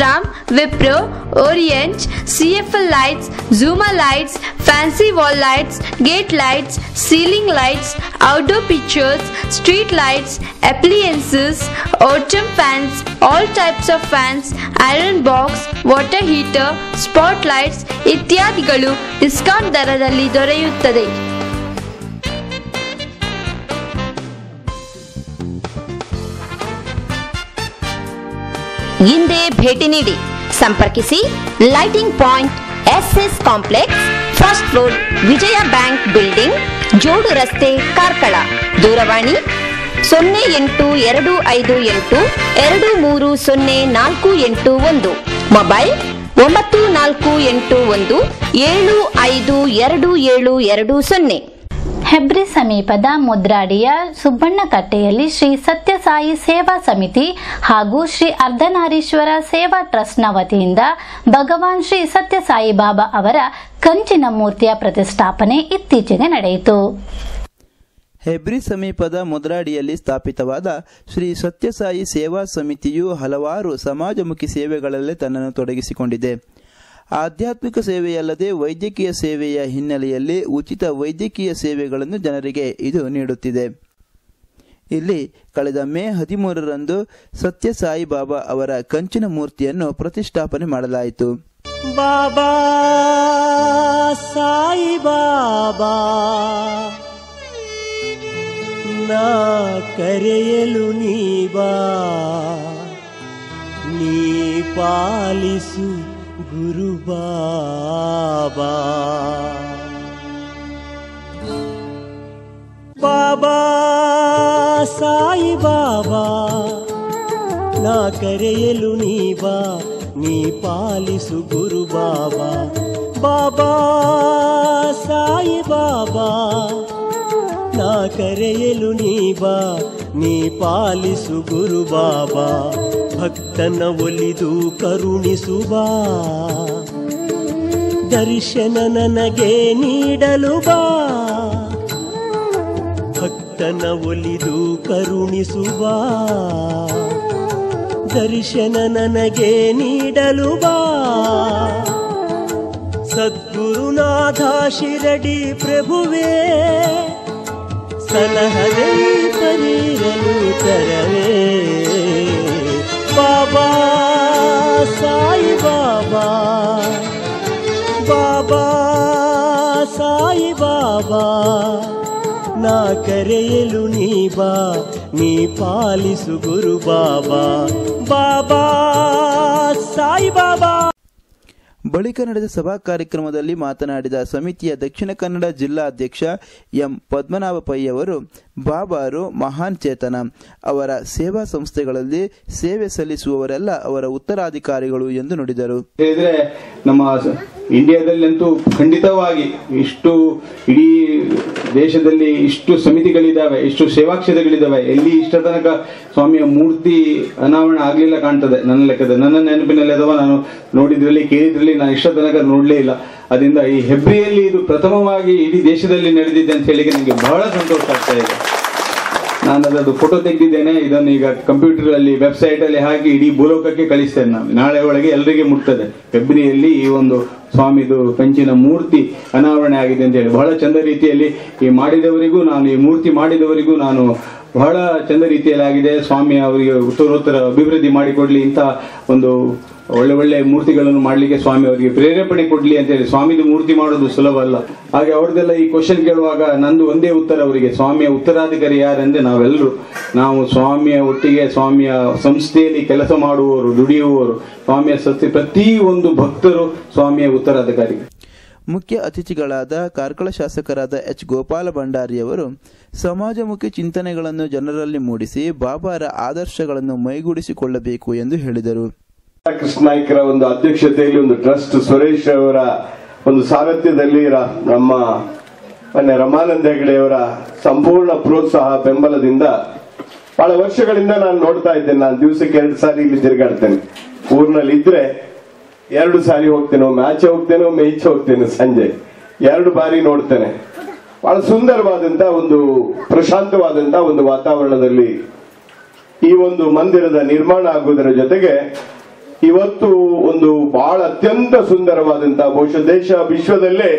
Osram, Wipro, Orient, CFL lights, Zuma lights, fancy wall lights, gate lights, ceiling lights, outdoor pictures, street lights, appliances, autumn fans, all types of fans, iron box, water heater, spotlights ಇತ್ಯಾದಿಗಳು discount ದರದಲ್ಲಿ ದೊರೆಯುತ್ತದೆ. ಹಿಂದೆ ಭೇಟಿ ನೀಡಿ, ಸಂಪರ್ಕಿಸಿ. Lighting point, SS complex, first floor, Vijaya bank building, ಜೋಡು ರಸ್ತೆ, ಕಾರ್ಕಳ. ದೂರವಾಣಿ 0825823048. ಮೊಬೈಲ್ 9481752720. ಹೆಬ್ರಿ ಸಮೀಪದ ಮುದ್ರಾಡಿಯ ಸುಬ್ಬಣ್ಣಕಟ್ಟೆಯಲ್ಲಿ ಶ್ರೀ ಸತ್ಯಸಾಯಿ ಸೇವಾ ಸಮಿತಿ ಹಾಗೂ ಶ್ರೀ ಅರ್ಧನಾರೀಶ್ವರ ಸೇವಾ ಟ್ರಸ್ಟ್ನ ವತಿಯಿಂದ ಭಗವಾನ್ ಶ್ರೀ ಸತ್ಯಸಾಯಿ ಬಾಬಾ ಅವರ ಕಂಚಿನ ಮೂರ್ತಿಯ ಪ್ರತಿಷ್ಠಾಪನೆ ಇತ್ತೀಚೆಗೆ ನಡೆಯಿತು. ಹೆಬ್ರಿ ಸಮೀಪದ ಮುದ್ರಾಡಿಯಲ್ಲಿ ಸ್ಥಾಪಿತವಾದ ಶ್ರೀ ಸತ್ಯಸಾಯಿ ಸೇವಾ ಸಮಿತಿಯು ಹಲವಾರು ಸಮಾಜಮುಖಿ ಸೇವೆಗಳಲ್ಲಿ ತನ್ನನ್ನು ತೊಡಗಿಸಿಕೊಂಡಿದೆ. ಆಧ್ಯಾತ್ಮಿಕ ಸೇವೆಯಲ್ಲದೆ ವೈದ್ಯಕೀಯ ಸೇವೆಯ ಹಿನ್ನೆಲೆಯಲ್ಲಿ ಉಚಿತ ವೈದ್ಯಕೀಯ ಸೇವೆಗಳನ್ನು ಜನರಿಗೆ ಇದು ನೀಡುತ್ತಿದೆ. ಇಲ್ಲಿ ಕಳೆದ ಮೇ 13ರಂದು ಸತ್ಯಸಾಯಿ ಬಾಬಾ ಅವರ ಕಂಚಿನ ಮೂರ್ತಿಯನ್ನು ಪ್ರತಿಷ್ಠಾಪನೆ ಮಾಡಲಾಯಿತು. ಬಾಬಾ ಸಾಯಿ ಬಾಬಾ ನಾ ಕರೆಯಲು ನೀ ಬಾ, ನೀ ಪಾಲಿಸು ಗುರು ಬಾಬಾ. ಬಾಬಾ ಸಾಯಿ ಬಾಬಾ ನಾ ಕರೆಯಲು ನೀ ಬಾ, ನೀ ಪಾಲಿಸು ಗುರು ಬಾಬಾ. ಬಾಬಾ ಸಾಯಿ ಬಾಬಾ ನಾ ಕರೆಯಲು ನೀ ಬಾ, ನೀ ಪಾಲಿಸು ಗುರು ಬಾಬಾ. ಭಕ್ತನ ಒಲಿದು ಕರುಣಿಸು ಬಾ, ದರ್ಶನ ನನಗೆ ನೀಡಲು ಬಾ. ಭಕ್ತನ ಒಲಿದು ಕರುಣಿಸು ಬಾ, ದರ್ಶನ ನನಗೆ ನೀಡಲು ಬಾ. ಸದ್ಗುರುನಾಥ ಶಿರಡಿ ಪ್ರಭುವೇ ಸಲಹದೆ ಪರಿರಲು ತರವೇ. ಬಾಬಾ ಸಾಯಿ ಬಾಬಾ, ಬಾಬಾ ಸಾಯಿ ಬಾಬಾ ನಾ ಕರೆಯಲು ನೀ ಬಾ, ನೀ ಪಾಲಿಸು ಗುರು ಬಾಬಾ. ಬಾಬಾ ಸಾಯಿ ಬಾಬಾ. ಬಳಿಕ ನಡೆದ ಸಭಾ ಕಾರ್ಯಕ್ರಮದಲ್ಲಿ ಮಾತನಾಡಿದ ಸಮಿತಿಯ ದಕ್ಷಿಣ ಕನ್ನಡ ಜಿಲ್ಲಾ ಅಧ್ಯಕ್ಷ ಎಂ ಪದ್ಮನಾಭ ಪೈ ಅವರು, ಬಾಬಾರು ಮಹಾನ್ ಚೇತನ. ಅವರ ಸೇವಾ ಸಂಸ್ಥೆಗಳಲ್ಲಿ ಸೇವೆ ಸಲ್ಲಿಸುವವರೆಲ್ಲ ಅವರ ಉತ್ತರಾಧಿಕಾರಿಗಳು ಎಂದು ನುಡಿದರು. ನಮ್ಮ ಇಂಡಿಯಾದಲ್ಲಂತೂ ಖಂಡಿತವಾಗಿ ಇಷ್ಟು ಇಡೀ ದೇಶದಲ್ಲಿ ಇಷ್ಟು ಸಮಿತಿಗಳಿದ್ದಾವೆ, ಇಷ್ಟು ಸೇವಾಕ್ಷೇತ್ರಗಳಿದ್ದಾವೆ, ಎಲ್ಲಿ ಇಷ್ಟ ತನಕ ಸ್ವಾಮಿಯ ಮೂರ್ತಿ ಅನಾವರಣ ಆಗ್ಲಿಲ್ಲ ಕಾಣ್ತದೆ ನನ್ನ ಲೆಕ್ಕದ, ನನ್ನ ನೆನಪಿನಲ್ಲಿ ಅಥವಾ ನಾನು ನೋಡಿದ್ರಲ್ಲಿ ಕೇಳಿದ್ರಲ್ಲಿ ನಾನು ಇಷ್ಟ ತನಕ ನೋಡ್ಲೇ ಇಲ್ಲ. ಅದರಿಂದ ಈ ಹೆಬ್ರಿಯಲ್ಲಿ ಇದು ಪ್ರಥಮವಾಗಿ ಇಡೀ ದೇಶದಲ್ಲಿ ನಡೆದಿದೆ ಅಂತ ಹೇಳಿ ನನಗೆ ಬಹಳ ಸಂತೋಷ ಆಗ್ತಾ ಇದೆ. ನಾನು ಅದರದ್ದು ಫೋಟೋ ತೆಗೆದಿದ್ದೇನೆ. ಇದನ್ನು ಈಗ ಕಂಪ್ಯೂಟರ್ ಅಲ್ಲಿ ವೆಬ್ಸೈಟ್ ಅಲ್ಲಿ ಹಾಕಿ ಇಡೀ ಭೂಲೋಕಕ್ಕೆ ಕಳಿಸ್ತೇನೆ. ನಾನು ನಾಳೆ ಒಳಗೆ ಎಲ್ಲರಿಗೆ ಮುಟ್ತದೆ ಹೆಬ್ರಿಯಲ್ಲಿ ಈ ಒಂದು ಸ್ವಾಮಿದು ಕಂಚಿನ ಮೂರ್ತಿ ಅನಾವರಣೆ ಆಗಿದೆ ಅಂತ ಹೇಳಿ. ಬಹಳ ಚಂದ ರೀತಿಯಲ್ಲಿ ಈ ಮಾಡಿದವರಿಗೂ ನಾನು ಈ ಮೂರ್ತಿ ಮಾಡಿದವರಿಗೂ ನಾನು ಬಹಳ ಚಂದ ರೀತಿಯಲ್ಲಿ ಆಗಿದೆ. ಸ್ವಾಮಿ ಅವರಿಗೆ ಉತ್ತರೋತ್ತರ ಅಭಿವೃದ್ಧಿ ಮಾಡಿಕೊಡ್ಲಿ, ಇಂಥ ಒಂದು ಒಳ್ಳೆ ಒಳ್ಳೆ ಮೂರ್ತಿಗಳನ್ನು ಮಾಡಲಿಕ್ಕೆ ಸ್ವಾಮಿ ಅವರಿಗೆ ಪ್ರೇರೇಪಣೆ ಕೊಡ್ಲಿ ಅಂತ ಹೇಳಿ. ಸ್ವಾಮಿದು ಮೂರ್ತಿ ಮಾಡೋದು ಸುಲಭ ಅಲ್ಲ. ಹಾಗೆ ಅವ್ರದ್ದೆಲ್ಲ ಈ ಕ್ವಶನ್ ಕೇಳುವಾಗ ನಂದು ಒಂದೇ ಉತ್ತರ ಅವರಿಗೆ, ಸ್ವಾಮಿಯ ಉತ್ತರಾಧಿಕಾರಿ ಯಾರೆಂದ್ರೆ ನಾವು ಸ್ವಾಮಿಯ ಒಟ್ಟಿಗೆ ಸ್ವಾಮಿಯ ಸಂಸ್ಥೆಯಲ್ಲಿ ಕೆಲಸ ಮಾಡುವವರು, ದುಡಿಯುವವರು, ಸ್ವಾಮಿಯ ಪ್ರತಿ ಒಂದು ಭಕ್ತರು ಸ್ವಾಮಿಯ ಉತ್ತರಾಧಿಕಾರಿ. ಮುಖ್ಯ ಅತಿಥಿಗಳಾದ ಕಾರ್ಕಳ ಶಾಸಕರಾದ ಎಚ್ ಗೋಪಾಲ ಭಂಡಾರಿಯವರು ಸಮಾಜಮುಖಿ ಚಿಂತನೆಗಳನ್ನು ಜನರಲ್ಲಿ ಮೂಡಿಸಿ ಬಾಬಾರ ಆದರ್ಶಗಳನ್ನು ಮೈಗೂಡಿಸಿಕೊಳ್ಳಬೇಕು ಎಂದು ಹೇಳಿದರು. ಕೃಷ್ಣ ನಾಯ್ಕರ ಒಂದು ಅಧ್ಯಕ್ಷತೆಯಲ್ಲಿ ಒಂದು ಟ್ರಸ್ಟ್, ಸುರೇಶ್ ಅವರ ಒಂದು ಸಾರಥ್ಯದಲ್ಲಿ ನಮ್ಮ ಮೊನ್ನೆ ರಮಾನಂದ ಹೆಗಡೆಯವರ ಸಂಪೂರ್ಣ ಪ್ರೋತ್ಸಾಹ ಬೆಂಬಲದಿಂದ ಬಹಳ ವರ್ಷಗಳಿಂದ ನಾನು ನೋಡ್ತಾ ಇದ್ದೇನೆ. ನಾನು ದಿವಸಕ್ಕೆ 2 ಸಾರಿ ಇಲ್ಲಿ ತಿರುಗಾಡ್ತೇನೆ. ಊರಿನಲ್ಲಿ ಇದ್ರೆ 2 ಸಾರಿ ಹೋಗ್ತೇನೆ. ಒಮ್ಮೆ ಆಚೆ ಹೋಗ್ತೇನೆ, ಒಮ್ಮೆ ಈಚೆ ಹೋಗ್ತೇನೆ. ಸಂಜೆ 2 ಬಾರಿ ನೋಡ್ತೇನೆ. ಬಹಳ ಸುಂದರವಾದಂತ ಒಂದು ಪ್ರಶಾಂತವಾದಂತ ಒಂದು ವಾತಾವರಣದಲ್ಲಿ ಈ ಒಂದು ಮಂದಿರದ ನಿರ್ಮಾಣ ಆಗುವುದರ ಜೊತೆಗೆ ಇವತ್ತು ಒಂದು ಬಹಳ ಅತ್ಯಂತ ಸುಂದರವಾದಂತಹ ಬಹುಶಃ ವಿಶ್ವದಲ್ಲೇ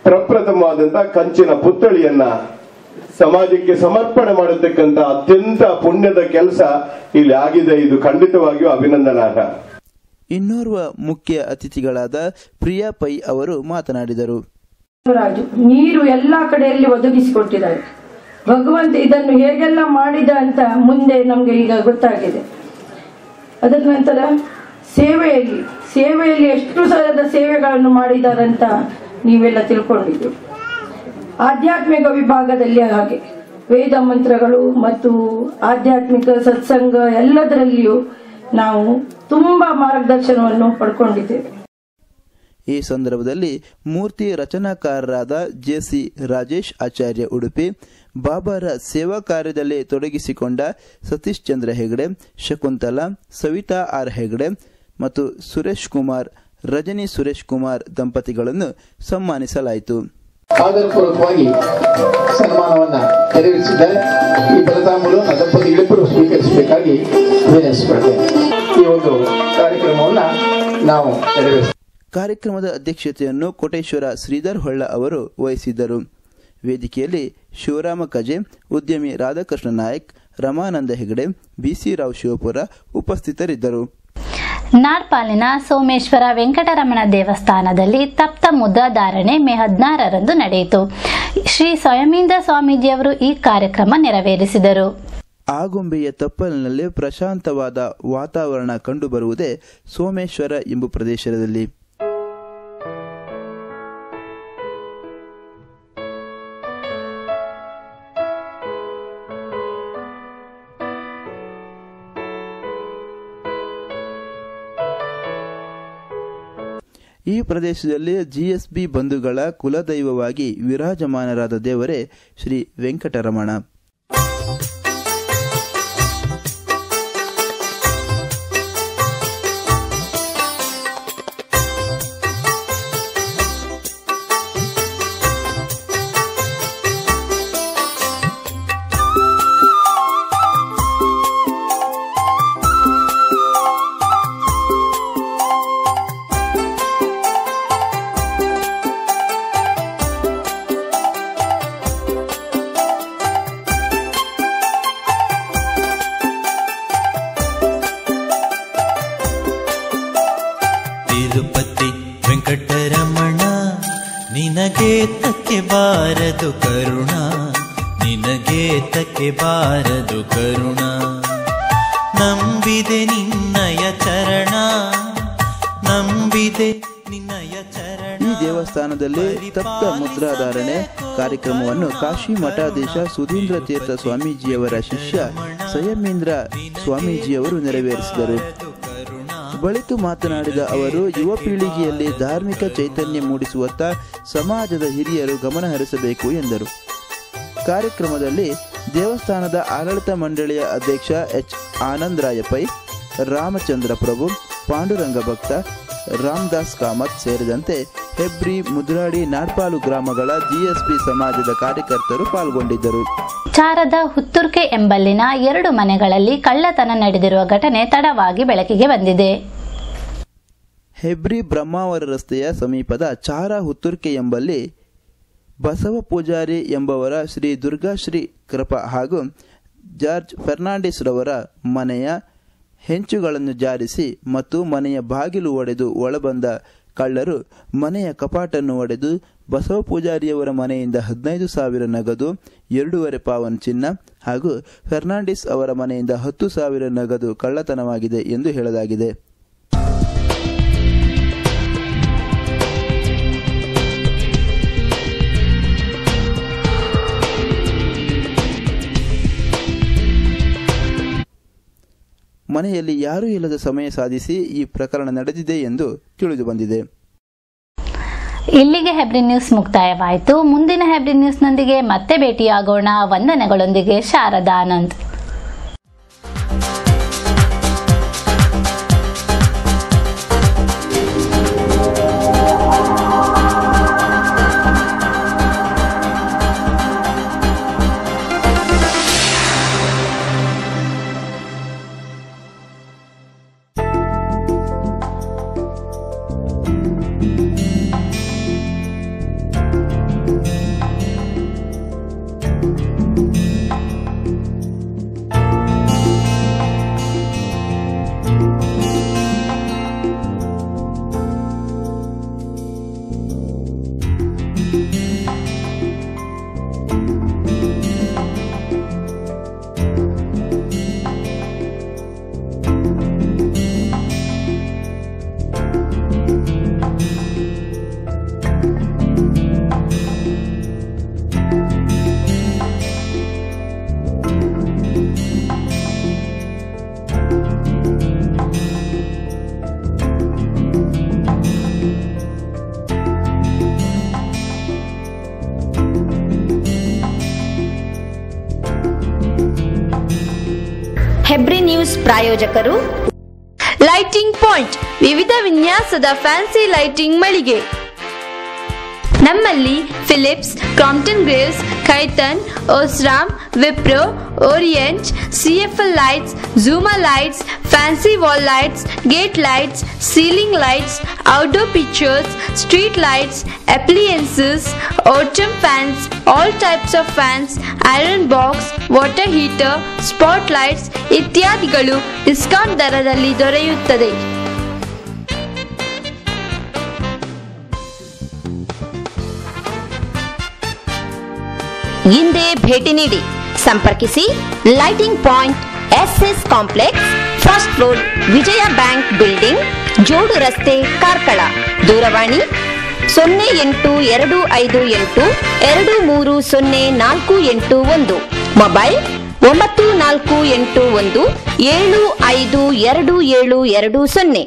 ಪ್ರಪ್ರಥಮವಾದಂತಹ ಕಂಚಿನ ಪುತ್ಥಳಿಯನ್ನ ಸಮಾಜಕ್ಕೆ ಸಮರ್ಪಣೆ ಮಾಡತಕ್ಕಂತ ಅತ್ಯಂತ ಪುಣ್ಯದ ಕೆಲಸ ಇಲ್ಲಿ ಆಗಿದೆ. ಇದು ಖಂಡಿತವಾಗಿಯೂ ಅಭಿನಂದನಾರ್ಹ. ಇನ್ನೋರ್ವ ಮುಖ್ಯ ಅತಿಥಿಗಳಾದ ಪ್ರಿಯಾ ಪೈ ಅವರು ಮಾತನಾಡಿದರು. ನೀರು ಎಲ್ಲಾ ಕಡೆಯಲ್ಲಿ ಒದಗಿಸಿಕೊಟ್ಟಿದ್ದಾರೆ. ಭಗವಂತ ಇದನ್ನು ಹೇಗೆಲ್ಲ ಮಾಡಿದ ಅಂತ ಮುಂದೆ ನಮ್ಗೆ ಈಗ ಗೊತ್ತಾಗಿದೆ. ಅದರ ನಂತರ ಸೇವೆಯಲ್ಲಿ ಎಷ್ಟು ತರದ ಸೇವೆಗಳನ್ನು ಮಾಡಿದಾರಂತ ನೀವೆಲ್ಲ ತಿಳ್ಕೊಂಡಿದ್ದೀವಿ. ಆಧ್ಯಾತ್ಮಿಕ ವಿಭಾಗದಲ್ಲಿ ಹಾಗೆ ವೇದ ಮಂತ್ರಗಳು ಮತ್ತು ಆಧ್ಯಾತ್ಮಿಕ ಸತ್ಸಂಗ ಎಲ್ಲದರಲ್ಲಿಯೂ ನಾವು ತುಂಬಾ ಮಾರ್ಗದರ್ಶನವನ್ನು ಪಡ್ಕೊಂಡಿದ್ದೇವೆ. ಈ ಸಂದರ್ಭದಲ್ಲಿ ಮೂರ್ತಿ ರಚನಾಕಾರರಾದ ಜೆಸಿ ರಾಜೇಶ್ ಆಚಾರ್ಯ ಉಡುಪಿ, ಬಾಬಾರ ಸೇವಾ ಕಾರ್ಯದಲ್ಲಿ ತೊಡಗಿಸಿಕೊಂಡ ಸತೀಶ್ ಚಂದ್ರ ಹೆಗಡೆ, ಶಕುಂತಲಾ, ಸವಿತಾ ಆರ್ ಹೆಗಡೆ ಮತ್ತು ಸುರೇಶ್ ಕುಮಾರ್, ರಜನಿ ಸುರೇಶ್ ಕುಮಾರ್ ದಂಪತಿಗಳನ್ನು ಸನ್ಮಾನಿಸಲಾಯಿತು. ಆದರಪೂರ್ವಕವಾಗಿ ಸನ್ಮಾನವನ್ನ ನೆರವೇರಿಸಿದ್ದಾರೆ. ಈ ಫಲತಾಂಬೂಲ ದಂಪತಿಗಳಿಬ್ಬರು ಸ್ವೀಕರಿಸಬೇಕಾಗಿ ವಿನಂತಿಸಿಕೊಳ್ಳುತ್ತೇನೆ. ಈ ಒಂದು ಕಾರ್ಯಕ್ರಮವನ್ನ ನಾವು ನೆರವೇರಿಸ ಕಾರ್ಯಕ್ರಮದ ಅಧ್ಯಕ್ಷತೆಯನ್ನು ಕೋಟೇಶ್ವರ ಶ್ರೀಧರ್ ಹೊಳ್ಳ ಅವರು ವಹಿಸಿದ್ದರು. ವೇದಿಕೆಯಲ್ಲಿ ಶಿವರಾಮ ಕಜೆ, ಉದ್ಯಮಿ ರಾಧಾಕೃಷ್ಣ ನಾಯಕ್, ರಮಾನಂದ ಹೆಗಡೆ, ಬಿಸಿ ರಾವ್ ಶಿವಪುರ ಉಪಸ್ಥಿತರಿದ್ದರು. ನಾಡ್ಪಾಲಿನ ಸೋಮೇಶ್ವರ ವೆಂಕಟರಮಣ ದೇವಸ್ಥಾನದಲ್ಲಿ ತಪ್ತ ಮುದ್ರಾಧಾರಣೆ ಮೇ 16ರಂದು ನಡೆಯಿತು. ಶ್ರೀ ಸ್ವಯಮೇಂದ್ರ ಸ್ವಾಮೀಜಿಯವರು ಈ ಕಾರ್ಯಕ್ರಮ ನೆರವೇರಿಸಿದರು. ಆಗುಂಬೆಯ ತಪ್ಪಲಿನಲ್ಲಿ ಪ್ರಶಾಂತವಾದ ವಾತಾವರಣ ಕಂಡುಬರುವುದೇ ಸೋಮೇಶ್ವರ ಎಂಬ ಪ್ರದೇಶದಲ್ಲಿ. ಈ ಪ್ರದೇಶದಲ್ಲಿ ಜಿಎಸ್ಬಿ ಬಂಧುಗಳ ಕುಲದೈವವಾಗಿ ವಿರಾಜಮಾನರಾದ ದೇವರೇ ಶ್ರೀ ವೆಂಕಟರಮಣ. ತಿರುಪತಿ ವೆಂಕಟರಮಣ ನಿನಗೆ ತಕ್ಕೆ ಬಾರದು ಕರುಣ, ನಿನಗೆ ತಕ್ಕೆ ಬಾರದು ಕರುಣ. ನಂಬಿದೆ ನಿನ್ನಯ ಚರಣ, ನಂಬಿದೆ ನಿನ್ನಯ ಚರಣ. ಈ ದೇವಸ್ಥಾನದಲ್ಲಿ ತಪ್ತ ಮುದ್ರಾಧಾರಣೆ ಕಾರ್ಯಕ್ರಮವನ್ನು ಕಾಶಿ ಮಠಾಧೀಶ ಸುಧೀಂದ್ರ ತೀರ್ಥ ಸ್ವಾಮೀಜಿಯವರ ಶಿಷ್ಯ ಸಂಯಮೇಂದ್ರ ಸ್ವಾಮೀಜಿಯವರು ನೆರವೇರಿಸಿದರು. ಬಳಿಕ ಮಾತನಾಡಿದ ಅವರು, ಯುವ ಪೀಳಿಗೆಯಲ್ಲಿ ಧಾರ್ಮಿಕ ಚೈತನ್ಯ ಮೂಡಿಸುವತ್ತ ಸಮಾಜದ ಹಿರಿಯರು ಗಮನ ಹರಿಸಬೇಕು ಎಂದರು. ಕಾರ್ಯಕ್ರಮದಲ್ಲಿ ದೇವಸ್ಥಾನದ ಆಡಳಿತ ಮಂಡಳಿಯ ಅಧ್ಯಕ್ಷ ಎಚ್ ಆನಂದರಾಯ ಪೈ, ರಾಮಚಂದ್ರ ಪ್ರಭು, ಪಾಂಡುರಂಗ ಭಕ್ತ, ರಾಮದಾಸ್ ಕಾಮತ್ ಸೇರಿದಂತೆ ಹೆಬ್ರಿ, ಮುದ್ರಾಡಿ, ನಾಡ್ಪಾಲು ಗ್ರಾಮಗಳ ಜಿಎಸ್ಬಿ ಸಮಾಜದ ಕಾರ್ಯಕರ್ತರು ಪಾಲ್ಗೊಂಡಿದ್ದರು. ಚಾರದ ಹುತ್ತುರ್ಕೆ ಎಂಬಲ್ಲಿನ 2 ಮನೆಗಳಲ್ಲಿ ಕಳ್ಳತನ ನಡೆದಿರುವ ಘಟನೆ ತಡವಾಗಿ ಬೆಳಕಿಗೆ ಬಂದಿದೆ. ಹೆಬ್ರಿ ಬ್ರಹ್ಮಾವರ ರಸ್ತೆಯ ಸಮೀಪದ ಚಾರ ಹುತ್ತುರ್ಕೆ ಎಂಬಲ್ಲಿ ಬಸವ ಪೂಜಾರಿ ಎಂಬವರ ಶ್ರೀ ದುರ್ಗಾಶ್ರೀ ಕೃಪಾ ಹಾಗೂ ಜಾರ್ಜ್ ಫೆರ್ನಾಂಡಿಸ್ ರವರ ಮನೆಯ ಹೆಂಚುಗಳನ್ನು ಜಾರಿಸಿ ಮತ್ತು ಮನೆಯ ಬಾಗಿಲು ಒಡೆದು ಒಳಬಂದ ಕಳ್ಳರು ಮನೆಯ ಕಪಾಟನ್ನು ಒಡೆದು ಬಸವ ಪೂಜಾರಿಯವರ ಮನೆಯಿಂದ 15,000 ನಗದು, 2.5 ಪಾವನ್ ಚಿನ್ನ ಹಾಗೂ ಫೆರ್ನಾಂಡಿಸ್ ಅವರ ಮನೆಯಿಂದ 10,000 ನಗದು ಕಳ್ಳತನವಾಗಿದೆ ಎಂದು ಹೇಳಲಾಗಿದೆ. ಮನೆಯಲ್ಲಿ ಯಾರೂ ಇಲ್ಲದ ಸಮಯ ಸಾಧಿಸಿ ಈ ಪ್ರಕರಣ ನಡೆದಿದೆ ಎಂದು ತಿಳಿದು ಬಂದಿದೆ. ಇಲ್ಲಿಗೆ ಹೆಬ್ರಿ ನ್ಯೂಸ್ ಮುಕ್ತಾಯವಾಯಿತು. ಮುಂದಿನ ಹೆಬ್ರಿ ನ್ಯೂಸ್ನೊಂದಿಗೆ ಮತ್ತೆ ಭೇಟಿಯಾಗೋಣ. ವಂದನೆಗಳೊಂದಿಗೆ ಶಾರದಾ ಆನಂದ್. ನ್ಯೂಸ್ ಪ್ರಾಯೋಜಕರು ಲೈಟಿಂಗ್ ಪಾಯಿಂಟ್, ವಿವಿಧ ವಿನ್ಯಾಸದ ಫ್ಯಾನ್ಸಿ ಲೈಟಿಂಗ್ ಮಳಿಗೆ. ನಮ್ಮಲ್ಲಿ Philips, Crompton Greaves, Khaitan, Osram, Wipro, Orient, CFL lights, ಝೂಮಾ lights, fancy wall lights, gate lights, ceiling lights, outdoor pictures, street lights, appliances, atom fans, all types of fans, iron box, water heater, spot lights ಇತ್ಯಾದಿಗಳು discount ದರದಲ್ಲಿ ದೊರೆಯುತ್ತದೆ. ಹಿಂದೆ ಭೇಟಿ ನೀಡಿ, ಸಂಪರ್ಕಿಸಿ. Lighting point, SS complex, first floor, Vijaya bank building, ಜೋಡು ರಸ್ತೆ, ಕಾರ್ಕಳ. ದೂರವಾಣಿ 0825823048. ಮೊಬೈಲ್ 9481752720.